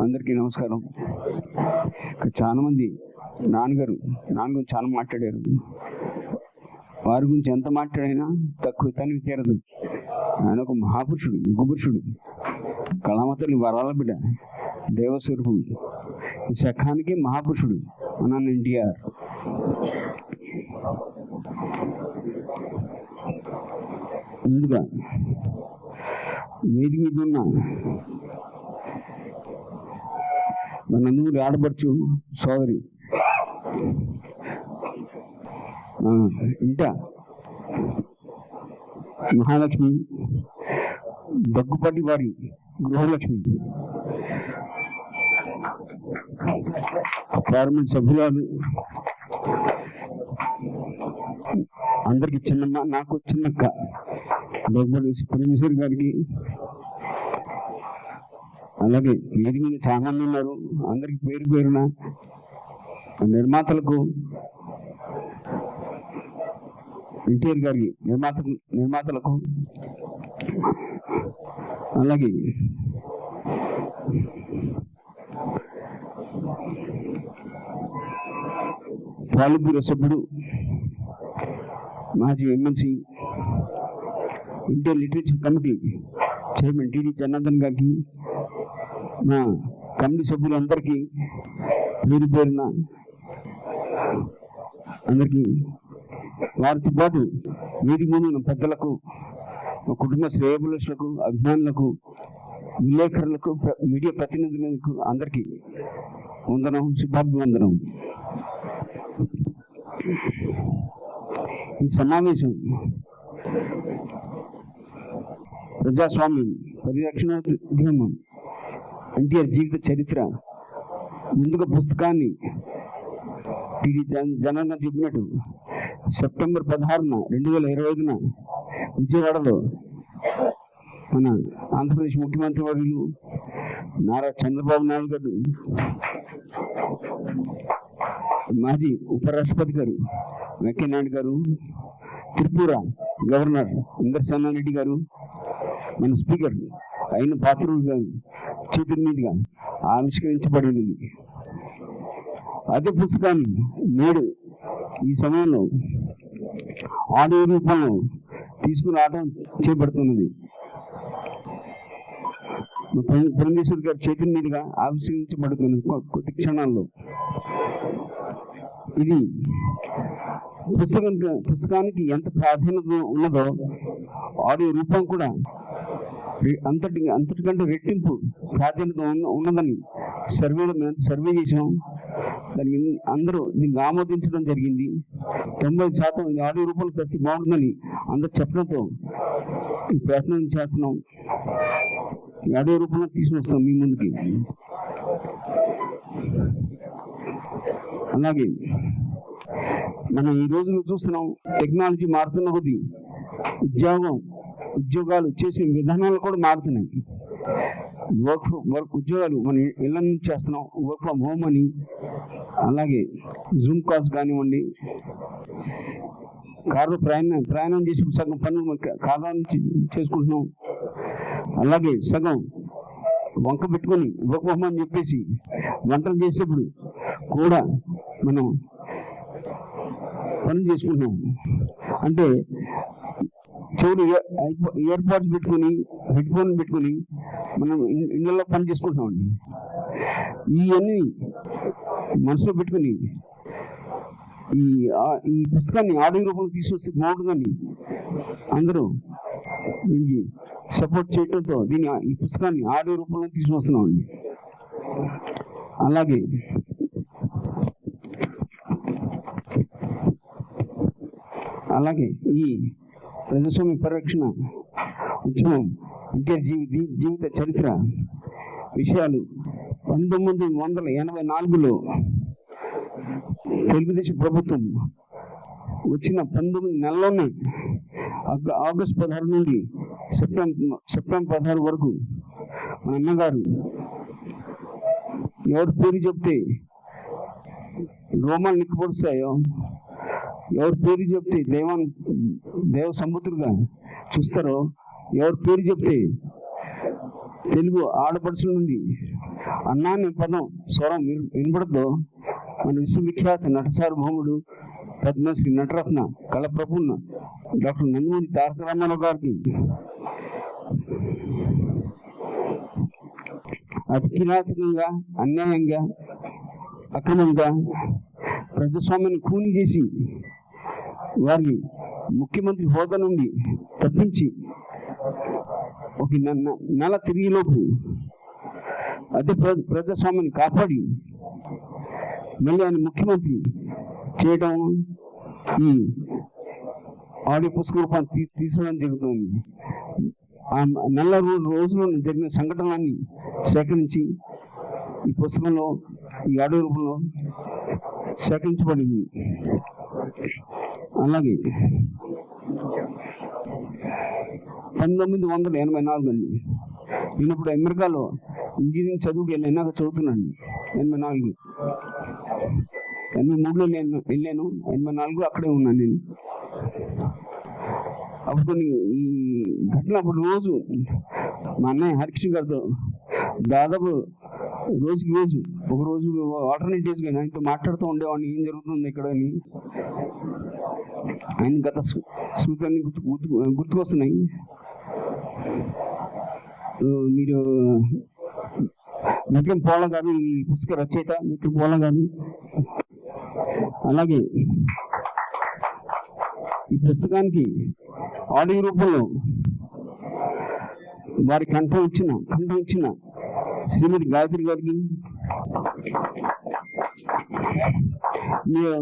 అందరికీ నమస్కారం. చాలామంది నాన్నగారు చాలా మాట్లాడారు. వారి గురించి ఎంత మాట్లాడైనా తక్కువ తనివి తీరదు. ఆయన ఒక మహాపురుషుడు, యుగపురుషుడు, కళామతల్లి వరాల బిడ్డ, దేవస్వరూపుడు, ఈ శకానికి మహాపురుషుడు మన ఎన్టీఆర్. ముందుగా వేదిక మీద ఉన్న మన నందమూరి ఆడపడుచు సోదరి ఇంట మహాలక్ష్మి, దగ్గుపాటి వారి గృహలక్ష్మి, పార్లమెంట్ సభ్యురాలు, అందరికి చిన్నమ్మ, నాకు చిన్నక్క దగ్గుపాటి పరమేశ్వరి గారికి, అలాగే వేదిక మీద చాలా మంది ఉన్నారు. అందరికి పేరు పేరున నిర్మాతలకు, ఎన్టీఆర్ గారికి నిర్మాతలకు, అలాగే పాలిబ్యూరో సభ్యుడు, మాజీ MLC, Indian literature committee chairman TD Janardhan గారికి, మా కమిటీ సభ్యులందరికీ పేరు పేరున అందరికీ, వారితో పాటు వేదిక ముందు ఉన్న పెద్దలకు, కుటుంబ శ్రేయోభిలాషులకు, అభిమానులకు, విలేకరులకు, మీడియా ప్రతినిధులకు అందరికీ వందనం, శుభాభివందనం. ఈ సమావేశం ప్రజాస్వామ్యం పరిరక్షణ ఉద్యమం, ఎన్టీఆర్ జీవిత చరిత్ర, ముందుగా పుస్తకాన్ని టీడీ జనార్దన్ చెప్పినట్టు సెప్టెంబర్ 16, 2025 విజయవాడలో మన ఆంధ్రప్రదేశ్ ముఖ్యమంత్రి వర్యులు నారా చంద్రబాబు నాయుడు గారు, మాజీ ఉపరాష్ట్రపతి గారు వెంకయ్య నాయుడు గారు, త్రిపుర గవర్నర్ ఇంద్రసేన రెడ్డి గారు, మన స్పీకర్ అయిన పాత్రుడు గారు చేతుల మీదుగా ఆవిష్కరించబడినది. అదే పుస్తకాన్ని నేడు ఈ సమయంలో ఆడియో రూపంలో తీసుకురావడం చేపడుతున్నది. పరమేశ్వర్ గారి చేతుల మీదుగా ఆవిష్కరించబడుతున్నది కొద్ది క్షణాల్లో. ఇది పుస్తకానికి ఎంత ప్రాధాన్యత ఉన్నదో ఆడియో రూపం కూడా అంతటికంటే రెట్టింపు ప్రాధాన్యత ఉన్నదని సర్వే చేసాం. దానికి అందరూ దీన్ని ఆమోదించడం జరిగింది. 90% ఆడియో రూపంలో ప్రస్తుతం బాగుంటుందని అందరు చెప్పడంతో ఈ ప్రయత్నం చేస్తున్నాం. ఈ ఆడియో రూపంలో తీసుకుని వస్తాం మీ ముందుకి. అలాగే మనం ఈ రోజులు చూస్తున్నాం, టెక్నాలజీ మారుతున్న కొద్దీ ఉద్యోగాలు చేసే విధానాలు కూడా మారుతున్నాయి. వర్క్ ఉద్యోగాలు మన ఇళ్ళ నుంచి చేస్తున్నాం, వర్క్ ఫ్రమ్ హోమ్ అని, అలాగే జూమ్ కాల్స్ కానివ్వండి, కారులో ప్రయాణం చేసి సగం పనులు కారులో నుంచి చేసుకుంటున్నాం. అలాగే సగం వంక పెట్టుకొని వర్క్ ఫ్రమ్ హోమ్ అని చెప్పేసి వంటలు చేసేప్పుడు కూడా మనం పనులు చేసుకుంటున్నాం. అంటే చెవులు ఇయర్ పాడ్స్ పెట్టుకుని, హెడ్ ఫోన్ పెట్టుకుని మనం ఇళ్ళలో పని చేసుకుంటున్నామండి. ఇవన్నీ మనసులో పెట్టుకుని ఈ పుస్తకాన్ని ఆడియో రూపంలో తీసుకొస్తే బాగుంటుందని అందరూ దీనికి సపోర్ట్ చేయడంతో ఈ పుస్తకాన్ని ఆడియో రూపంలో తీసుకొస్తున్నామండి. అలాగే ఈ ప్రజాస్వామ్య పరిరక్షణ ఉద్యమం, ఎన్టీఆర్ జీవిత చరిత్ర విషయాలు 1984లో తెలుగుదేశం ప్రభుత్వం వచ్చిన 19 నెలల్లోనే ఆగస్టు 16 నుండి సెప్టెంబర్ 16 వరకు మన అన్నగారు ఎవరు పేరు చెప్తే రోమాలు నిక్కుపొడుస్తాయో, ఎవరి పేరు చెప్తే దేవ సముద్రుగా చూస్తారో, ఎవరి పేరు చెప్తే తెలుగు ఆడపడుచుల నుండి అన్నా అనే పదం స్వరం వినపడద్దో మన విశ్వవిఖ్యాత నట సార్వభౌముడు పద్మశ్రీ నటరత్న కళప్రపూర్ణ డాక్టర్ నందమూరి తారక రామారావు గారికి అతి కిరాతకంగా, అన్యాయంగా, అక్రమంగా ప్రజాస్వామ్యాన్ని కూని చేసి వారిని ముఖ్యమంత్రి హోదా నుండి తప్పించి ఒక నెల తిరిగిలోపు అదే ప్రజాస్వామ్యాన్ని కాపాడి మళ్ళీ ఆయన ముఖ్యమంత్రి చేయడం, ఈ ఆడియో పుస్తక రూపాన్ని తీసుకోవడం జరుగుతుంది. ఆ నెల రోజుల్లో జరిగిన సంఘటనలన్నీ సేకరించి ఈ పుస్తకంలో, ఈ ఆడియో రూపంలో సేకరించబడింది. అలాగే 1984 అండి. నేను ఇప్పుడు అమెరికాలో ఇంజనీరింగ్ చదువుకి వెళ్ళినాక చదువుతున్నాను. 84, 83లో నేను వెళ్ళాను. 84 అక్కడే ఉన్నాను నేను. అప్పుడు కొన్ని ఈ ఘటన అప్పుడు రోజు మా అన్నయ్య హరికృష్ణ గారితో దాదాపు రోజుకి రోజు, ఒక రోజు ఆల్టర్నేట్ డేస్గా ఆయనతో మాట్లాడుతూ ఉండేవాడిని, ఏం జరుగుతుంది ఇక్కడ అని. ఆయన గత స్మృతులన్నీ గుర్తుకొస్తున్నాయి. మీరు విక్రమ్ పోల గారు, ఈ పుస్తక రచయిత విక్రమ్ పోల గారు. అలాగే ఈ పుస్తకానికి ఆడియో రూపంలో వారి కంఠం ఇచ్చిన శ్రీమతి గాయత్రి గారికి,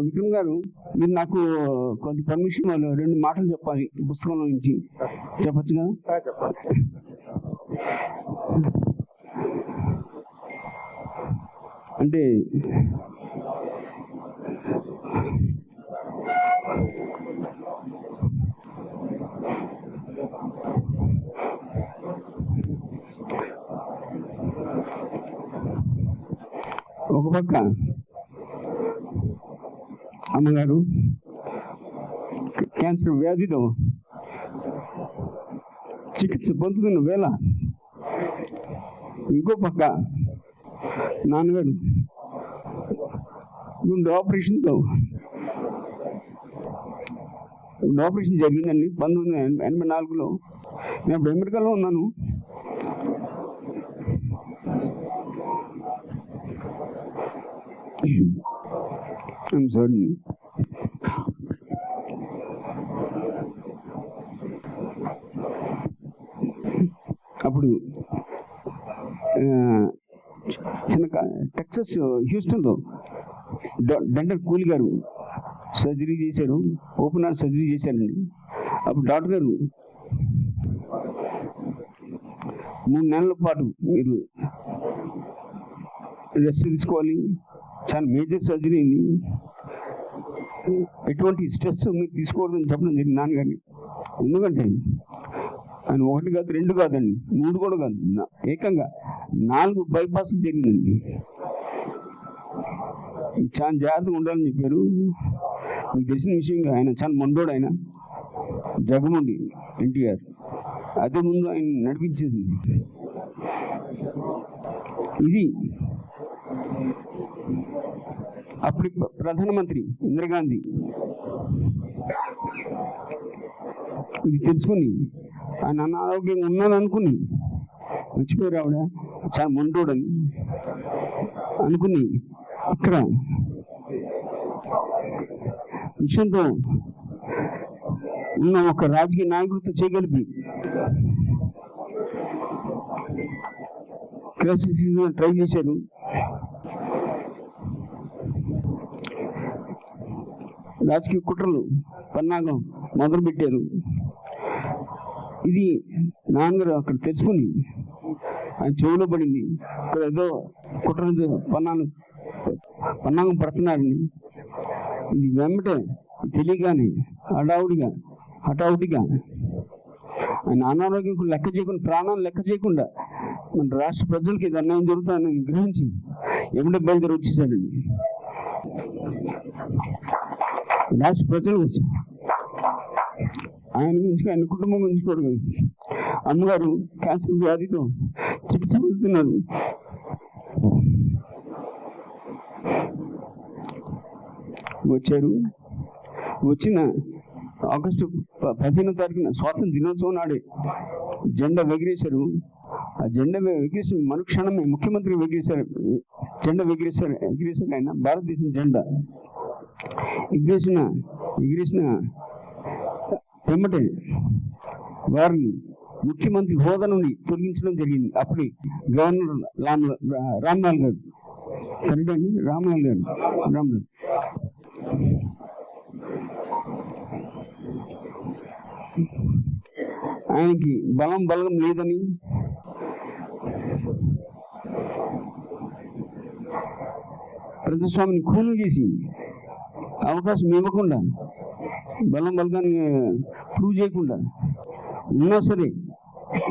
విక్రమ్ గారు, మీరు నాకు కొంత పర్మిషన్, 2 మాటలు చెప్పాలి ఈ పుస్తకంలో నుంచి. చెప్పచ్చు కదా? అంటే ఒక పక్క అమ్మగారు క్యాన్సర్ వ్యాధితో చికిత్స పొందుతున్న వేళ, ఇంకో పక్క నాన్నగారు గుండె ఆపరేషన్ జరిగిందండి 1984లో. నేను అప్పుడు అమెరికాలో ఉన్నాను. I'm sorry. అప్పుడు టెక్సస్ హ్యూస్టన్లో డెంటల్ కూలీ గారు సర్జరీ చేశారు, ఓపెన్ హార్ట్ సర్జరీ చేశారండి. అప్పుడు డాక్టర్ గారు 3 నెలల పాటు మీరు రెస్ట్ తీసుకోవాలి, చాలా మేజర్ సర్జరీ అయింది, ఎటువంటి స్ట్రెస్ మీరు తీసుకోవద్దని చెప్పడం జరిగింది నాన్నగారిని. ఎందుకంటే ఆయన 1 కాదు 2 కాదండి, 3 కూడా కాదు, ఏకంగా 4 బైపాస్లు జరిగిందండి. చాలా జాగ్రత్తగా ఉండాలని చెప్పారు. మీకు తెలిసిన విషయంగా ఆయన చాలా మొండోడు, ఆయన జగముండి ఎన్టీఆర్ అదే ముందు ఆయన నడిపించింది. ఇది అప్పుడు ప్రధానమంత్రి ఇందిరాగాంధీ ఇది తెలుసుకుని ఆయన అనారోగ్యంగా ఉన్నాననుకుని మర్చిపోయారు. ఆవిడ చాలా మొండోడని అనుకుని ఇక్కడ విషయంతో ఉన్న ఒక రాజకీయ నాయకుడితో చేయగలిపి క్రైసిస్ ట్రై చేశారు. రాజకీయ కుట్రలు పన్నాగం మొదలుపెట్టారు. ఇది నాన్నగారు అక్కడ తెలుసుకుని ఆయన చెవులో పడింది, ఇక్కడ ఏదో కుట్ర పన్నాగం పడుతున్నారని. ఇది వెంబటే తెలియగానే హఠావుడిగా ఆయన అనారోగ్యం లెక్క చేయకుండా, ప్రాణాలు లెక్క చేయకుండా మన రాష్ట్ర ప్రజలకి ఇది అన్యాయం జరుగుతుందని గ్రహించి ఎప్పుడే బయలుదేరి వచ్చేసాడండి. రాష్ట్ర ప్రజల కోసం, ఆయన గురించి, ఆయన కుటుంబం గురించి కూడా. అమ్మగారు క్యాన్సర్ వ్యాధితో చికిత్స పొందుతున్నారు. వచ్చారు. వచ్చిన ఆగస్టు 15వ తారీఖున స్వాతంత్ర దినోత్సవం నాడే జెండా ఎగిరేశారు. ఆ జెండా ఎగిరేసిన మరుక్షణమే ముఖ్యమంత్రి జెండా ఎగిరేశారు ఆయన. భారతదేశం జెండా ఎగిరేసిన వెంబటే వారిని ముఖ్యమంత్రి హోదా నుండి తొలగించడం జరిగింది. అప్పుడు గవర్నర్ రామ్లాల్ గారు, కరెక్ట్ అండి, రామ్లాల్ గారు. ఆయనకి బలగం లేదని ప్రజాస్వామిని ఖూను చేసి అవకాశం ఇవ్వకుండా, బలగాన్ని ప్రూవ్ చేయకుండా, ఉన్నా సరే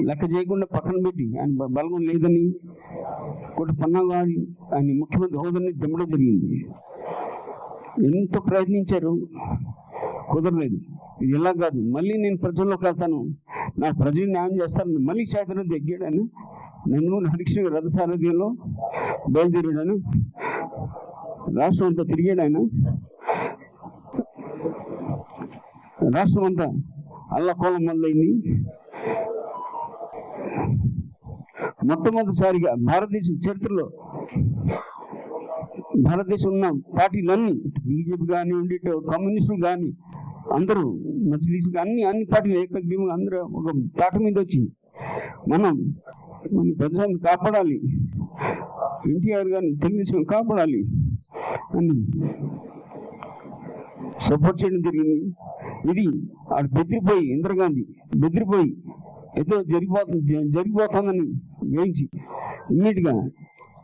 లెక్క చేయకుండా పక్కన పెట్టి ఆయన బలగం లేదని ఒకటి పన్నాగా ఆయన ముఖ్యమంత్రి హోదాని దమ్మడం జరిగింది. ఎంతో ప్రయత్నించారు, కుదరలేదు. ఇది ఎలా కాదు, మళ్ళీ నేను ప్రజల్లోకి వెళ్తాను, నా ప్రజలు న్యాయం చేస్తాను, మళ్ళీ చేతను దగ్గాడు ఆయన. నందమూరి హరికృష్ణ రథ సారథ్యంలో బయలుదేరాడు. రాష్ట్రం అంతా తిరిగాడు ఆయన. రాష్ట్రం అంతా అల్లకోలం మొదలైంది. మొట్టమొదటిసారిగా భారతదేశం చరిత్రలో భారతదేశం ఉన్న పార్టీలన్నీ, బీజేపీ కానివ్వండి, కమ్యూనిస్టులు కానీ, అందరూ మజ్లిస్ అన్ని పార్టీలు ఏకగ్రీవంగా అందరూ ఒక తాట మీద వచ్చి మన ప్రజాన్ని కాపాడాలి, ఎన్టీఆర్ గారిని తెలుగుదేశం కాపాడాలి అని సపోర్ట్ చేయడం జరిగింది. ఇది ఆడు బెదిరిపోయి, ఇందిరాగాంధీ బెదిరిపోయి ఏదో జరిగిపోతుందని వేయించి ఇమ్మీడియట్గా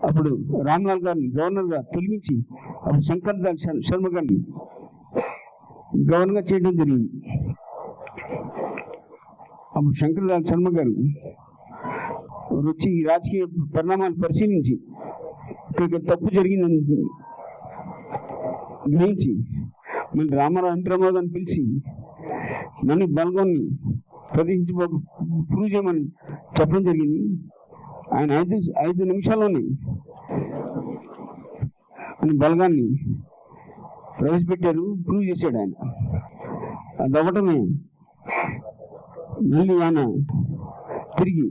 అప్పుడు రామ్లాల్ గారిని గవర్నర్గా తొలగించి అప్పుడు శంకర్ దాల్ శర్మ గారిని గవర్నర్గా చేయడం జరిగింది. అప్పుడు శంకర్ దాల్ శర్మ గారు వచ్చి ఈ రాజకీయ పరిణామాలు పరిశీలించి ఇక్కడ తప్పు జరిగిందని గ్రహించి మళ్ళీ రామారావు గారిని పిలిచి నన్ను బలగాన్ని ప్రూవ్ చేయమని చెప్పడం జరిగింది. ఆయన 5 నిమిషాల్లోనే ఆయన బలగాన్ని ప్రవేశపెట్టారు, ప్రూవ్ చేశాడు ఆయన. అది అవ్వటమే మళ్ళీ ఆయన తిరిగి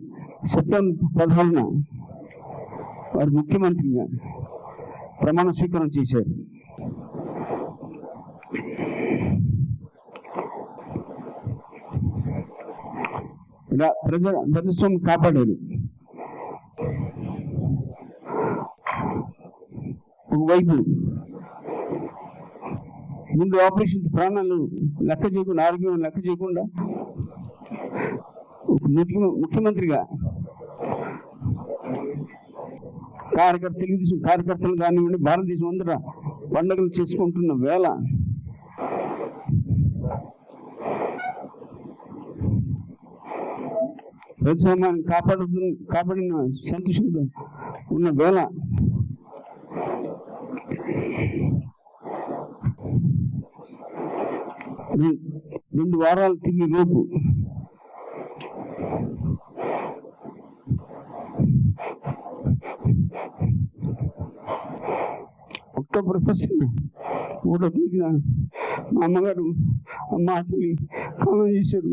సెప్టెంబర్ 16న వారు ముఖ్యమంత్రిగా ప్రమాణ స్వీకారం చేశారు. ప్రజాస్వామ్యం కాపాడారు. ఒకవైపు ముందు ఆపరేషన్ ప్రాణాలు లెక్క చేయకుండా, ఆరోగ్యం లెక్క చేయకుండా ముఖ్యమంత్రిగా తెలుగుదేశం కార్యకర్తలు కానివ్వండి, భారతదేశం అందరూ పండుగలు చేసుకుంటున్న వేళ ప్రజాస్వామ్యాన్ని కాపాడిన సంతోషంతో ఉన్న వేళ రెండు వారాలు తిరిగి లోపు అక్టోబర్ 1న 3వ తేదీన మా అమ్మగారు అమ్మ తల్లి కాలం చేశారు.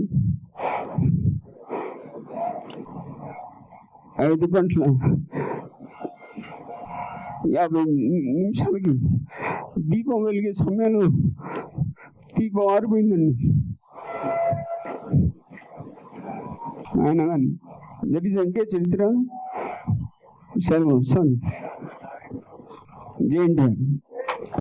5:50 దీపం వెలిగే సమయంలో దీపం ఆరిపోయిందండి. ఆయన కానీ దట్ ఈస్ అంటే చరిత్ర. సరే జై ఎన్టీఆర్.